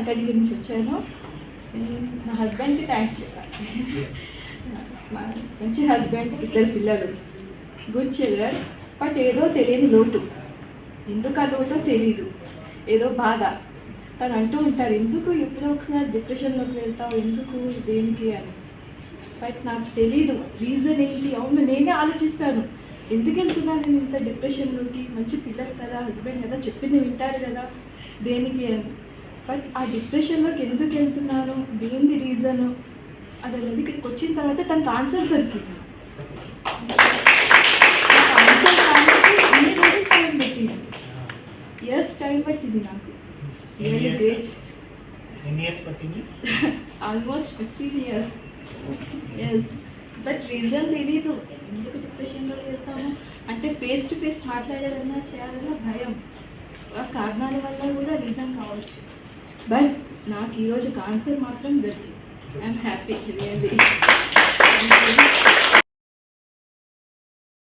పంకజ్ గురించి వచ్చాను. నా హస్బెండ్కి థ్యాంక్స్ చెప్పాలి. మంచి హస్బెండ్, 2 పిల్లలు, గుడ్ చిల్డ్రన్. బట్ ఏదో తెలియని లోటు, ఎందుకు ఆ లోటో తెలీదు, ఏదో బాధ. తను అంటూ ఉంటారు, ఎందుకు ఎప్పుడో ఒకసారి డిప్రెషన్లోకి వెళ్తావు, ఎందుకు దేనికి అని. బట్ నాకు తెలీదు రీజన్ ఏంటి. అవును, నేనే ఆలోచిస్తాను, ఎందుకు వెళ్తున్నాను నేను ఇంత డిప్రెషన్లోకి. మంచి పిల్లలు కదా, హస్బెండ్ కదా, చెప్పింది వింటారు కదా, దేనికి అని. బట్ ఆ డిప్రెషన్లోకి ఎందుకు వెళ్తున్నాను, దేనిది రీజను, అది అనేది ఇక్కడికి వచ్చిన తర్వాత తనకు ఆన్సర్ దొరికింది. ఆన్సర్ రానికి ఎన్ని రోజులు టైం పెట్టింది, ఇయర్స్ టైం పట్టింది నాకు. Really great. Almost 15 years. Yes. But reason తెలీదు, ఎందుకు డిప్రెషన్లో వెళ్తాము అంటే ఫేస్ టు ఫేస్ మాట్లాడాలన్నా చేయాలన్నా భయం. ఆ కారణాల వల్ల కూడా రీజన్ కావచ్చు. బట్ నాకు ఈరోజు ఆన్సర్ మాత్రం దొరికింది. I'm happy really.